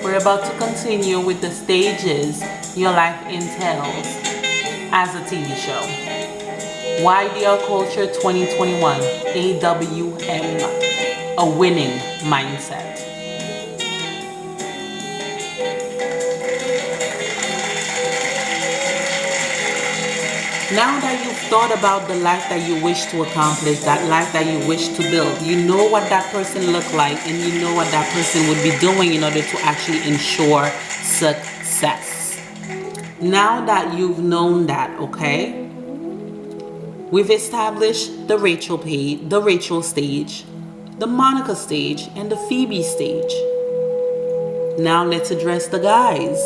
We're about to continue with the stages your life entails as a TV show. YdrCulture2021, AWM, a winning mindset. Now that you've thought about the life that you wish to accomplish, that life that you wish to build, you know what that person looked like and you know what that person would be doing in order to actually ensure success. Now that you've known that, okay, we've established the Rachel stage, the Monica stage, and the Phoebe stage. Now let's address the guys.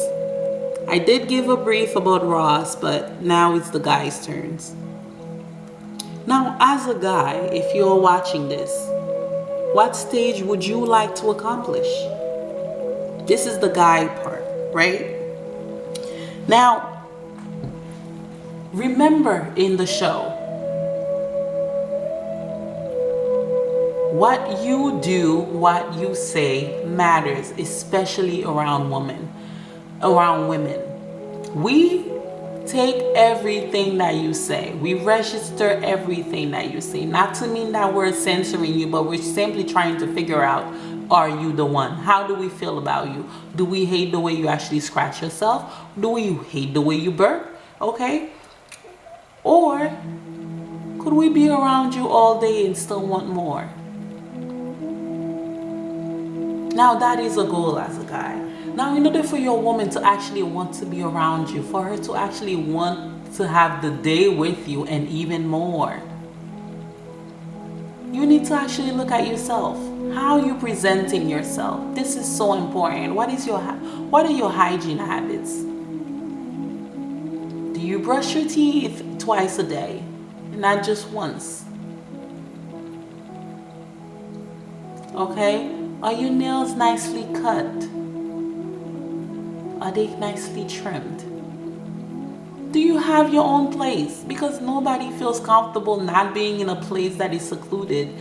I did give a brief about Ross, but now it's the guys' turns. Now, as a guy, if you're watching this, what stage would you like to accomplish? This is the guy part, right? Now, remember in the show, what you do, what you say matters, especially around women. We take everything that you say. We register everything that you say. Not to mean that we're censoring you, but we're simply trying to figure out, are you the one? How do we feel about you? Do we hate the way you actually scratch yourself? Do we hate the way you burp? Okay? Or could we be around you all day and still want more? Now that is a goal as a guy. Now, in order for your woman to actually want to be around you, for her to actually want to have the day with you and even more, you need to actually look at yourself. How are you presenting yourself? This is so important. What are your hygiene habits? Do you brush your teeth twice a day, not just once? Okay? Are your nails nicely cut? Are they nicely trimmed? Do you have your own place? Because nobody feels comfortable not being in a place that is secluded,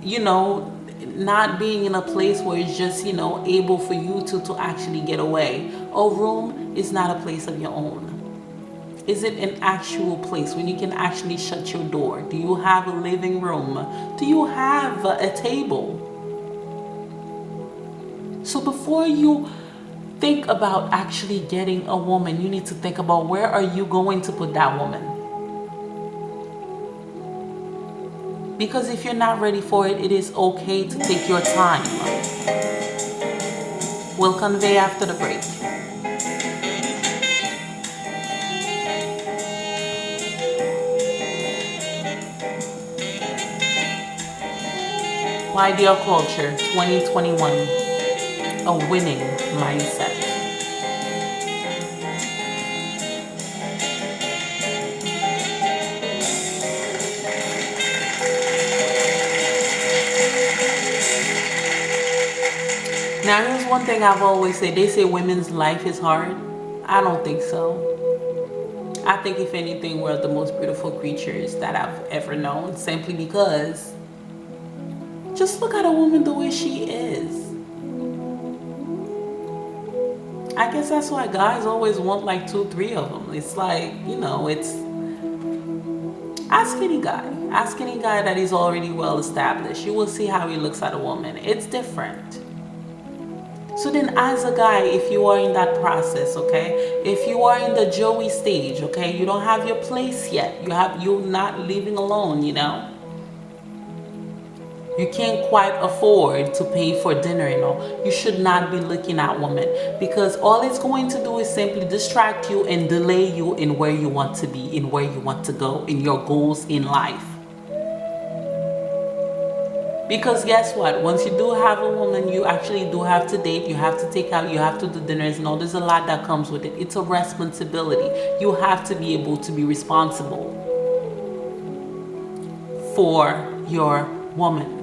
not being in a place where it's just, able for you to actually get away. A room is not a place of your own. Is it an actual place when you can actually shut your door? Do you have a living room? Do you have a table? So before you think about actually getting a woman, you need to think about, where are you going to put that woman? Because if you're not ready for it, it is okay to take your time. We'll convey after the break. YdrCulture2021, a winning mindset. Now, here's one thing I've always said. They say women's life is hard. I don't think so. I think, if anything, we're the most beautiful creatures that I've ever known, simply because just look at a woman the way she is. I guess that's why guys always want like 2, 3 of them. It's like, it's... Ask any guy that is already well established. You will see how he looks at a woman. It's different. So then, as a guy, if you are in that process, okay, if you are in the Joey stage, okay, you don't have your place yet. You're not living alone, You can't quite afford to pay for dinner, You should not be looking at women, because all it's going to do is simply distract you and delay you in where you want to be, in where you want to go, in your goals in life. Because guess what? Once you do have a woman, you actually do have to date, you have to take out, you have to do dinners, there's a lot that comes with it. It's a responsibility. You have to be able to be responsible for your woman.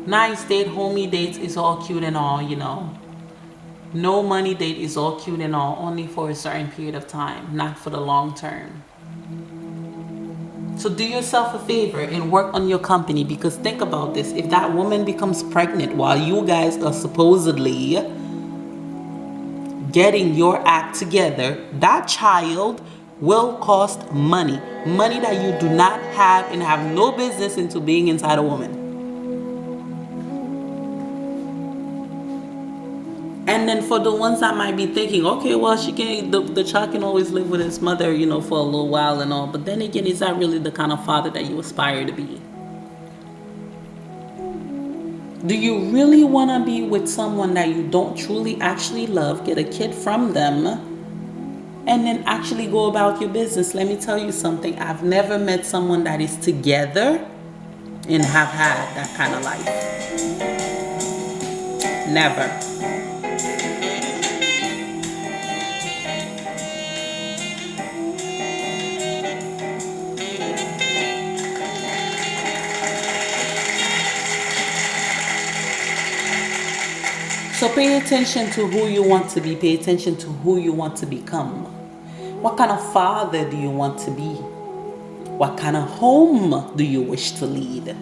Nice date, homey dates is all cute and all, No money date is all cute and all, only for a certain period of time, not for the long term. So do yourself a favor and work on your company, because think about this. If that woman becomes pregnant while you guys are supposedly getting your act together, that child will cost money. Money that you do not have and have no business into being inside a woman. And then for the ones that might be thinking, okay, well, the child can always live with his mother, for a little while and all. But then again, is that really the kind of father that you aspire to be? Do you really want to be with someone that you don't truly actually love, get a kid from them, and then actually go about your business? Let me tell you something. I've never met someone that is together and have had that kind of life. Never. So pay attention to who you want to be. Pay attention to who you want to become. What kind of father do you want to be? What kind of home do you wish to lead?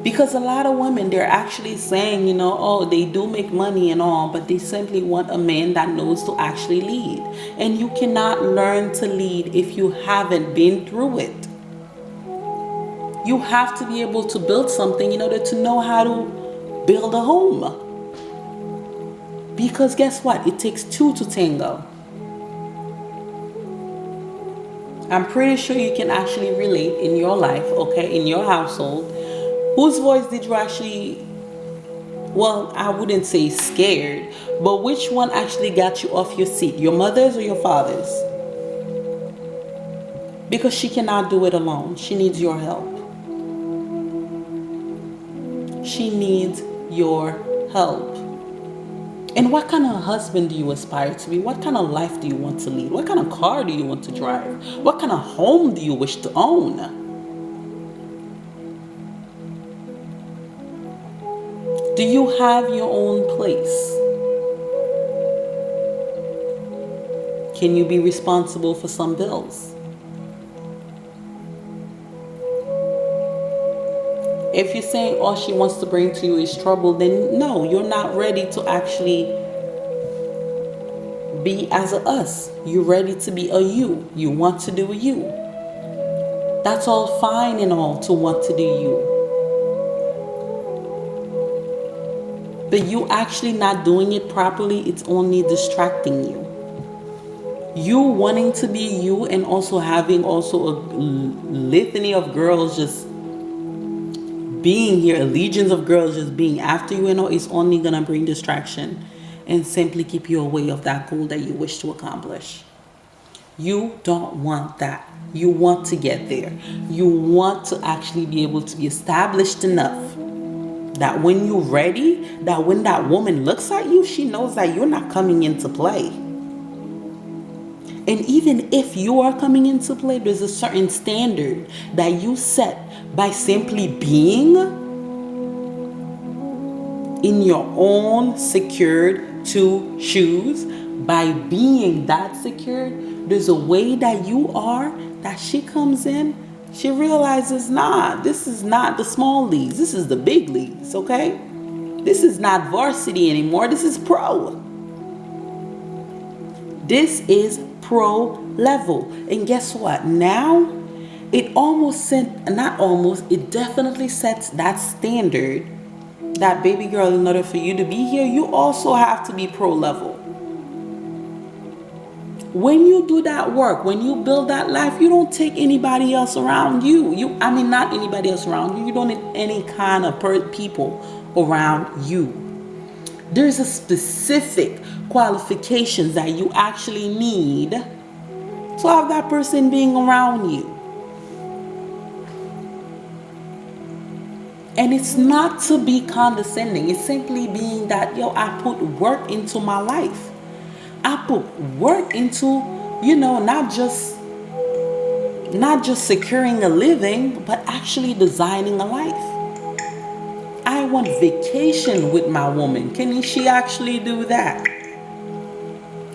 Because a lot of women, they're actually saying, oh, they do make money and all, but they simply want a man that knows to actually lead. And you cannot learn to lead if you haven't been through it. You have to be able to build something in order to know how to build a home. Because guess what? It takes two to tango. I'm pretty sure you can actually relate in your life, okay, in your household. Whose voice did you actually, well, I wouldn't say scared, but which one actually got you off your seat? Your mother's or your father's? Because she cannot do it alone. She needs your help. She needs your help. And what kind of husband do you aspire to be? What kind of life do you want to lead? What kind of car do you want to drive? What kind of home do you wish to own? Do you have your own place? Can you be responsible for some bills? If you're saying all she wants to bring to you is trouble, then no, you're not ready to actually be as a us. You're ready to be a you. You want to do you. That's all fine and all to want to do you. But you actually not doing it properly, it's only distracting you. You wanting to be you and also having also a litany of girls just being here, a legions of girls just being after you and all, is only gonna bring distraction and simply keep you away of that goal that you wish to accomplish. You don't want that. You want to get there. You want to actually be able to be established enough that when you're ready, that when that woman looks at you, she knows that you're not coming into play. And even if you are coming into play, there's a certain standard that you set by simply being in your own secured two shoes. By being that secured, there's a way that you are, that she comes in, she realizes, nah, this is not the small leagues. This is the big leagues, okay? This is not varsity anymore. This is pro. This is pro level. And guess what? Now, it definitely sets that standard that, baby girl, in order for you to be here, you also have to be pro level. When you do that work, when you build that life, you don't take anybody else around you. Not anybody else around you. You don't need any kind of people around you. There's a specific qualifications that you actually need to have that person being around you. And it's not to be condescending. It's simply being that, I put work into my life. I put work into, not just securing a living, but actually designing a life. I I want vacation with my woman. Can she actually do that?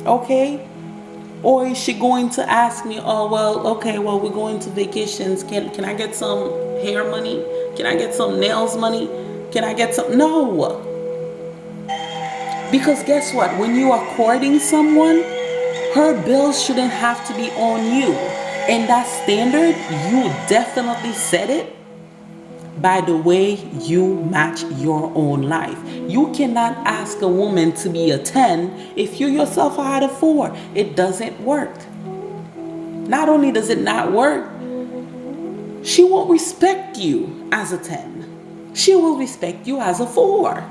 Okay? Or is she going to ask me, oh, well, okay, well, we're going to vacations. Can I get some hair money? Can I get some nails money? Can I get some? No. Because guess what? When you are courting someone, her bills shouldn't have to be on you. And that standard, you definitely set it by the way you match your own life. You cannot ask a woman to be a 10 if you yourself are at a 4. It doesn't work. Not only does it not work, she won't respect you as a 10. She will respect you as a 4.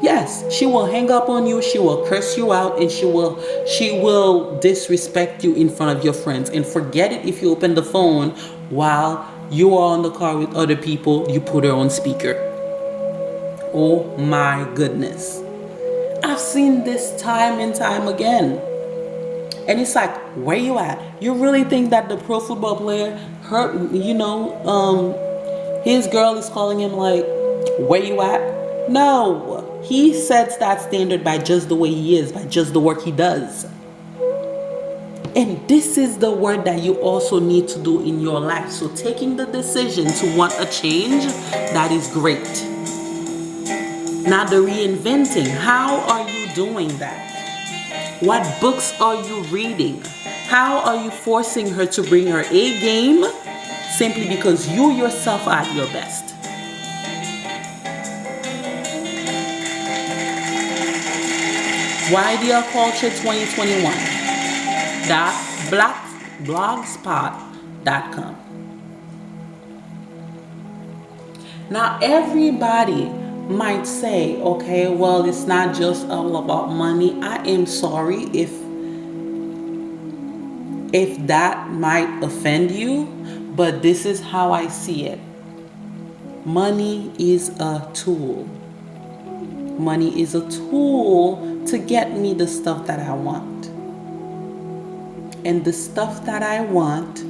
Yes, she will hang up on you, she will curse you out, and she will disrespect you in front of your friends. And forget it if you open the phone while you are on the car with other people, you put her on speaker. Oh my goodness. I've seen this time and time again. And it's like, where you at? You really think that the pro football player, his girl is calling him like, where you at? No. He sets that standard by just the way he is, by just the work he does. And this is the work that you also need to do in your life. So taking the decision to want a change, that is great. Now the reinventing, how are you doing that? What books are you reading? How are you forcing her to bring her A game simply because you yourself are at your best? YdrCulture2021. blogspot.com. Now everybody might say, okay, well, it's not just all about money. I am sorry if that might offend you, but this is how I see it. Money is a tool. Money is a tool to get me the stuff that I want. And the stuff that I want,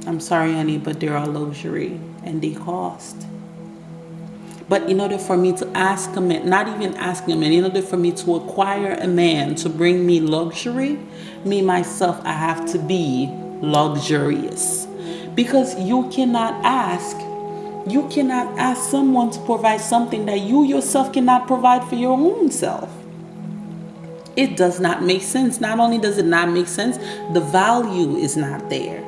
I'm sorry, honey, but they're a luxury and they cost. But in order for me to ask a man, not even asking a man, in order for me to acquire a man to bring me luxury, me, myself, I have to be luxurious. Because you cannot ask someone to provide something that you yourself cannot provide for your own self. It does not make sense. Not only does it not make sense, the value is not there.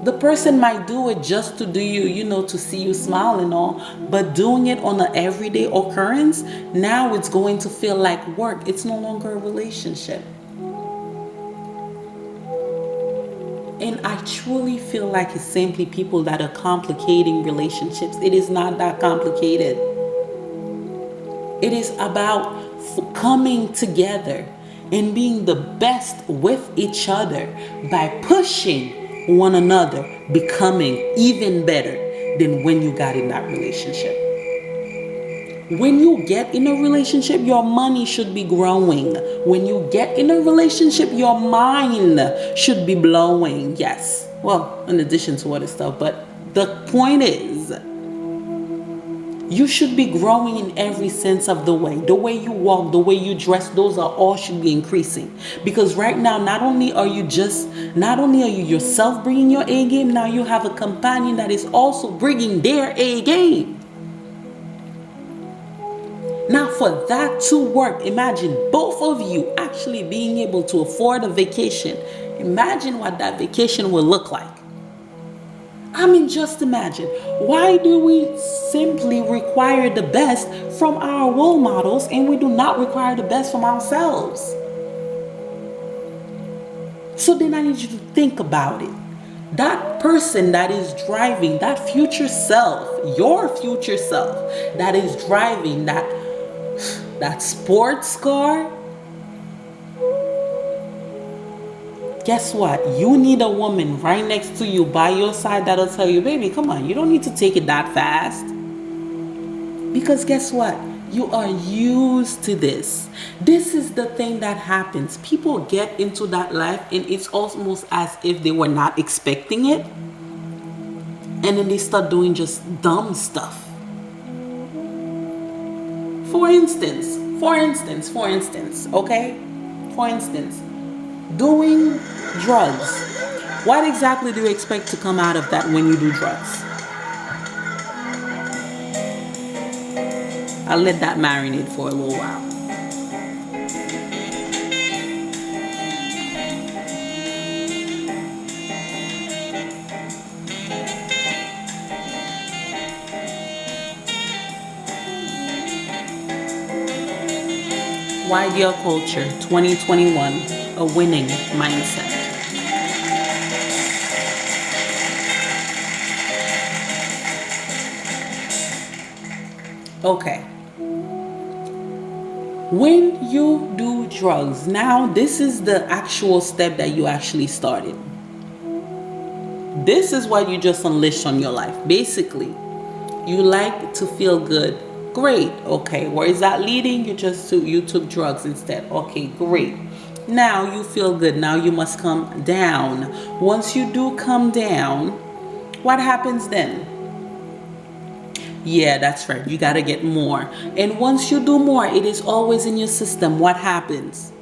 The person might do it just to do you, to see you smile and all, but doing it on an everyday occurrence, now it's going to feel like work. It's no longer a relationship. And I truly feel like it's simply people that are complicating relationships. It is not that complicated. It is about coming together and being the best with each other by pushing one another, becoming even better than when you got in that relationship. When you get in a relationship, your money should be growing. When you get in a relationship, your mind should be blowing. Yes. Well, in addition to other stuff, but the point is, you should be growing in every sense of the way. The way you walk, the way you dress, those are all should be increasing. Because right now, not only are you yourself bringing your A game, now you have a companion that is also bringing their A game. Now for that to work, imagine both of you actually being able to afford a vacation. Imagine what that vacation will look like. I mean, just imagine. Why do we simply require the best from our role models and we do not require the best from ourselves? So then I need you to think about it. That person that is driving, that future self, your future self, that is driving that sports car, guess what? You need a woman right next to you by your side that'll tell you, baby, come on, you don't need to take it that fast. Because guess what? You are used to this. This is the thing that happens. People get into that life and it's almost as if they were not expecting it. And then they start doing just dumb stuff. For instance, okay? For instance, doing drugs. What exactly do you expect to come out of that when you do drugs? I'll let that marinate for a little while. YdrCulture2021, a winning mindset. Okay. When you do drugs, now this is the actual step that you actually started. This is what you just unleashed on your life. Basically, you like to feel good. Great. Okay. Where is that leading? You took drugs instead. Okay, great. Now you feel good. Now you must come down. Once you do come down, what happens then? Yeah, that's right. You got to get more. And once you do more, it is always in your system. What happens?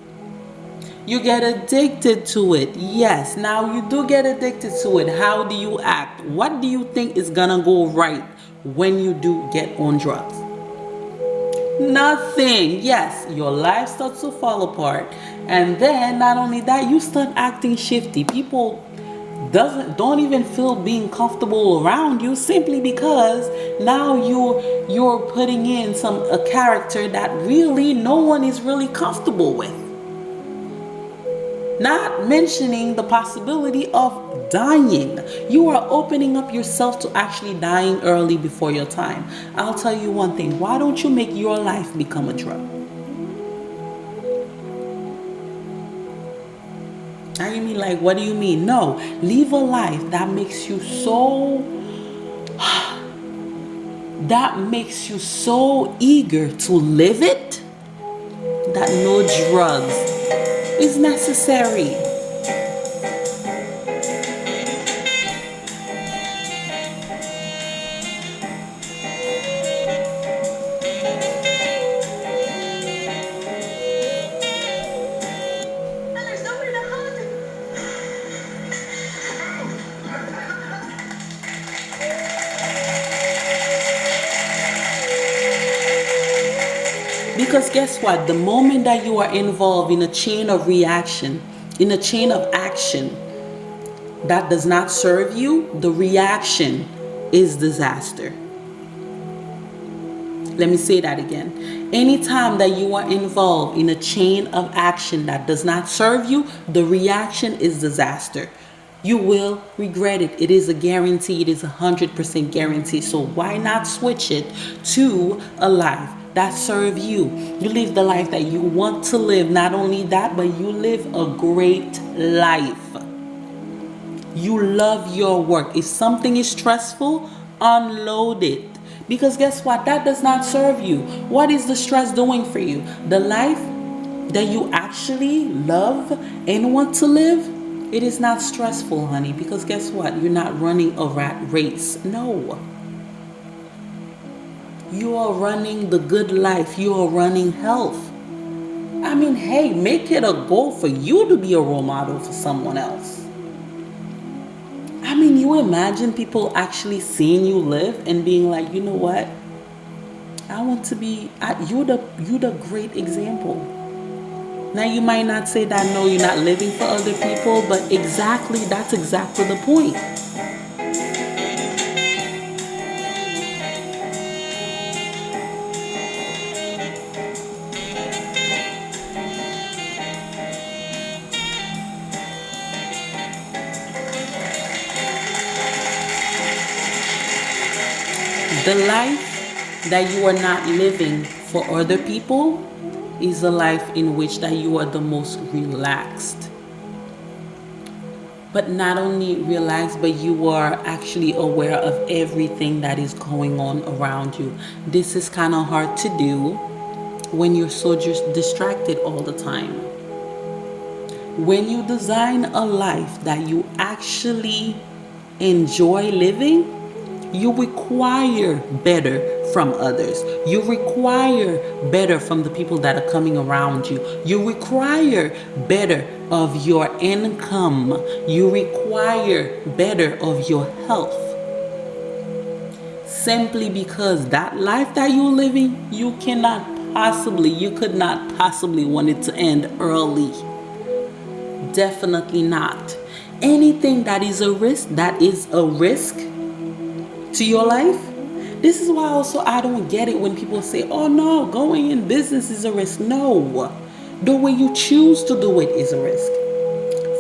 You get addicted to it. Yes, now you do get addicted to it. How do you act? What do you think is gonna go right when you do get on drugs? Nothing. Yes, your life starts to fall apart. And then not only that, you start acting shifty. People don't even feel being comfortable around you simply because now you're putting in a character that really no one is really comfortable with. Not mentioning the possibility of dying. You are opening up yourself to actually dying early before your time. I'll tell you one thing. Why don't you make your life become a drug? Now you mean like, what do you mean? No, live a life that makes you so eager to live it that no drugs is necessary. Because guess what? The moment that you are involved in a chain of reaction, in a chain of action that does not serve you, the reaction is disaster. Let me say that again. Anytime that you are involved in a chain of action that does not serve you, the reaction is disaster. You will regret it. It is a guarantee. It is 100% guarantee. So why not switch it to a life that serve you? You live the life that you want to live. Not only that, but you live a great life. You love your work. If something is stressful, unload it. Because guess what? That does not serve you. What is the stress doing for you? The life that you actually love and want to live, it is not stressful, honey. Because guess what? You're not running a rat race. No. You are running the good life. You are running health. I mean, hey, make it a goal for you to be a role model for someone else. I mean, you imagine people actually seeing you live and being like, you know what? I want to be, you're the great example. Now, you might not say that, no, you're not living for other people, but that's exactly the point. The life that you are not living for other people is a life in which that you are the most relaxed. But not only relaxed, but you are actually aware of everything that is going on around you. This is kind of hard to do when you're so just distracted all the time. When you design a life that you actually enjoy living, You require better from others. You require better from the people that are coming around you. You require better of your income. You require better of your health. Simply because that life that you're living, you could not possibly want it to end early. Definitely not. Anything that is a risk, to your life. This is why also I don't get it when people say, oh no, going in business is a risk. No, the way you choose to do it is a risk.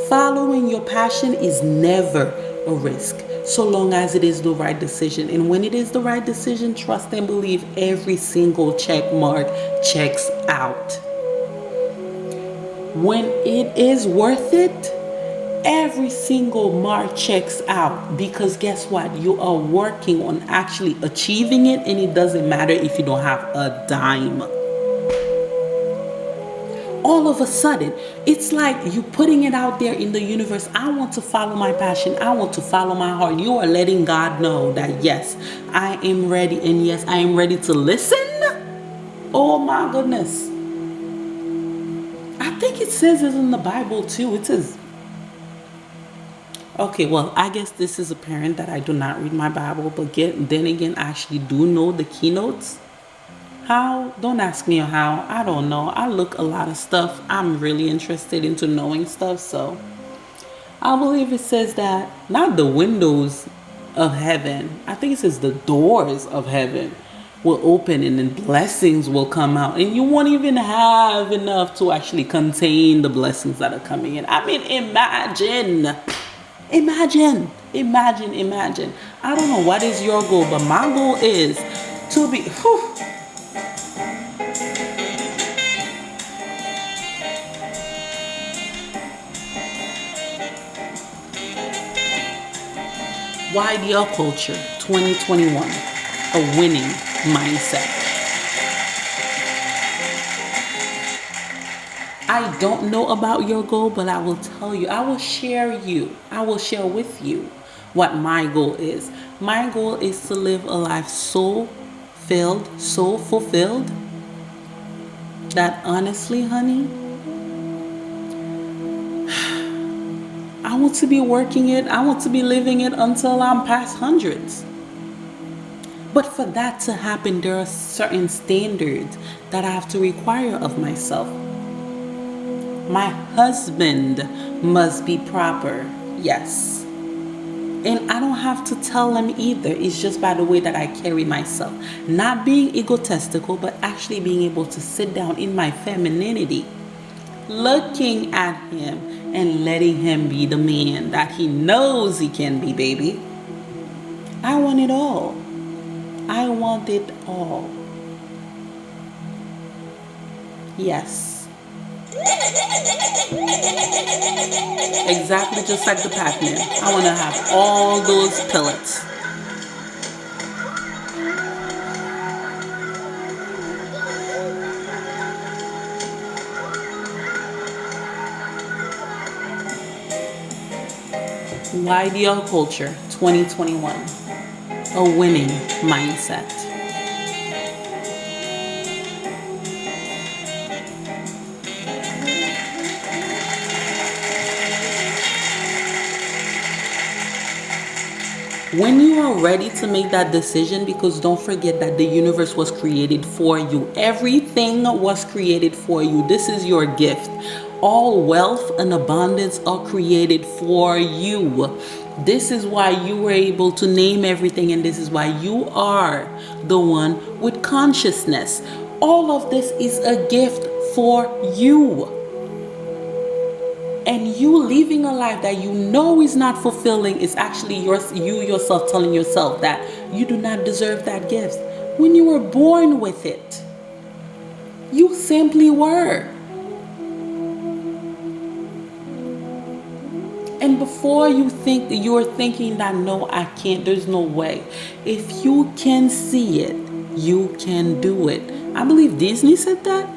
Following your passion is never a risk, so long as it is the right decision. And when it is the right decision, trust and believe every single check mark checks out. When it is worth it, every single mark checks out, because guess what? You are working on actually achieving it, and it doesn't matter if you don't have a dime. All of a sudden, it's like you putting it out there in the universe. I want to follow my passion. I want to follow my heart. You are letting God know that yes, I am ready, and yes, I am ready to listen. Oh my goodness. I think it says it in the Bible too. It says, okay, well, I guess this is apparent that I do not read my Bible, but then again, I actually do know the keynotes. How? Don't ask me how. I don't know. I look a lot of stuff. I'm really interested into knowing stuff, so I believe it says that not the windows of heaven. I think it says the doors of heaven will open and then blessings will come out, and you won't even have enough to actually contain the blessings that are coming in. I mean, imagine. I don't know what is your goal, but my goal is to be YdrCulture 2021, a winning mindset. I don't know about your goal, but I will tell you, I will share with you what my goal is. My goal is to live a life so filled, so fulfilled, that honestly, honey, I want to be working it, I want to be living it until I'm past hundreds. But for that to happen, there are certain standards that I have to require of myself. My husband must be proper, yes. And I don't have to tell him either. It's just by the way that I carry myself. Not being egotistical, but actually being able to sit down in my femininity, looking at him and letting him be the man that he knows he can be, baby. I want it all. I want it all. Yes. Exactly just like the Pac-Man. I want to have all those pellets. YdrCulture 2021, a winning mindset. When you are ready to make that decision, because don't forget that the universe was created for you. Everything was created for you. This is your gift. All wealth and abundance are created for you. This is why you were able to name everything, and this is why you are the one with consciousness. All of this is a gift for you. And you living a life that you know is not fulfilling is actually you yourself telling yourself that you do not deserve that gift. When you were born with it, you simply were. And before you think that you're thinking that no, I can't, there's no way. If you can see it, you can do it. I believe Disney said that.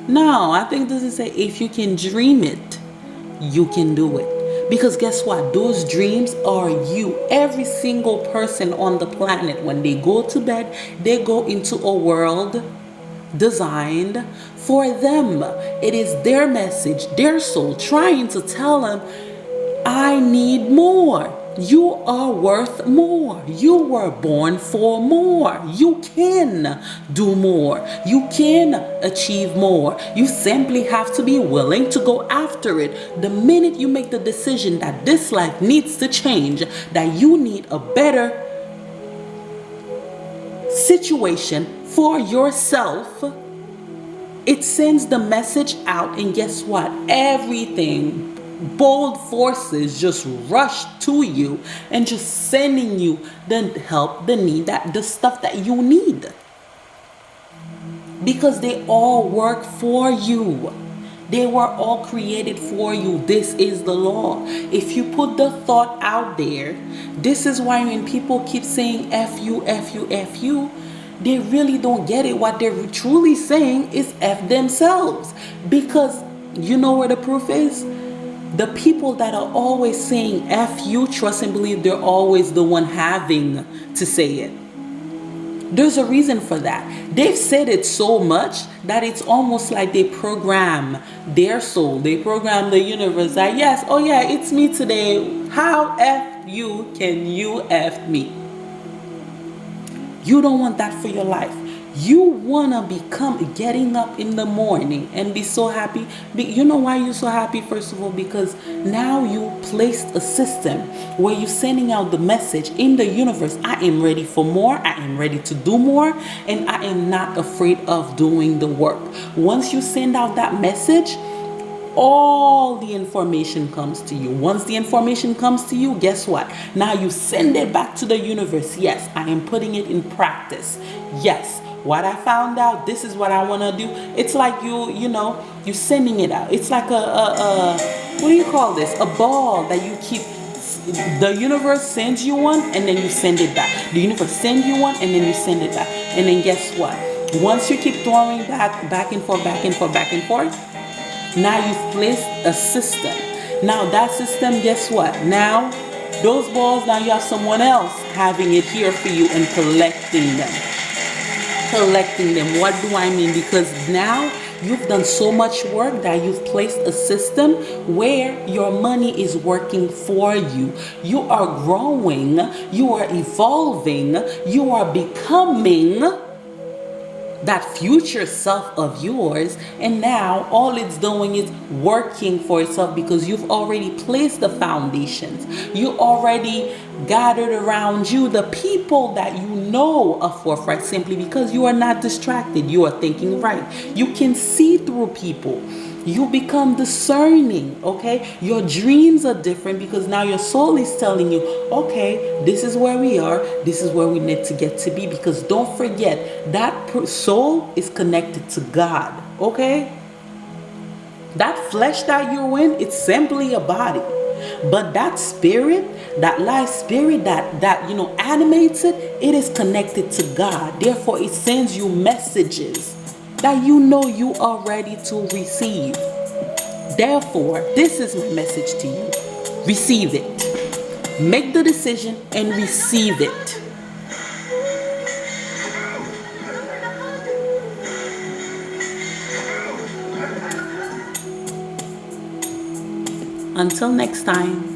No, I think this is say if you can dream it, you can do it. Because guess what? Those dreams are you. Every single person on the planet, when they go to bed, they go into a world designed for them. It is their message, their soul trying to tell them, I need more. You are worth more. You were born for more. You can do more. You can achieve more. You simply have to be willing to go after it. The minute you make the decision that this life needs to change, that you need a better situation for yourself, it sends the message out, and guess what? Everything, bold forces just rush to you and just sending you the help, the need, that the stuff that you need, because they all work for you. They were all created for you. This is the law. If you put the thought out there, this is why when people keep saying F you, F you, F you, they really don't get it. What they're truly saying is F themselves. Because you know where the proof is? The people that are always saying F you, trust and believe they're always the one having to say it. There's a reason for that. They've said it so much that it's almost like they program their soul. They program the universe that, yes, oh yeah, it's me today. How F you can you F me? You don't want that for your life. You want to become getting up in the morning and be so happy. You know why you're so happy? First of all, because now you placed a system where you're sending out the message in the universe. I am ready for more. I am ready to do more. And I am not afraid of doing the work. Once you send out that message, all the information comes to you. Once the information comes to you, guess what? Now you send it back to the universe. Yes, I am putting it in practice. Yes, what I found out, this is what I want to do. It's like you're sending it out. It's like what do you call this? A ball that you keep. The universe sends you one and then you send it back. The universe sends you one and then you send it back. And then guess what? Once you keep throwing back and forth, back and forth, back and forth, now you've placed a system. Now that system, guess what? Now those balls, now you have someone else having it here for you and collecting them. What do I mean? Because now you've done so much work that you've placed a system where your money is working for you. You are growing, you are evolving, you are becoming that future self of yours, and now all it's doing is working for itself because you've already placed the foundations. You already gathered around you the people that you know are forthright, simply because you are not distracted. You are thinking right. You can see through people. You become discerning, okay? Your dreams are different because now your soul is telling you, okay, this is where we are. This is where we need to get to be. Because don't forget, that soul is connected to God, okay? That flesh that you're in, it's simply a body. But that spirit, that life spirit that animates it, it is connected to God. Therefore, it sends you messages that you know you are ready to receive. Therefore, this is my message to you. Receive it. Make the decision and receive it. Until next time.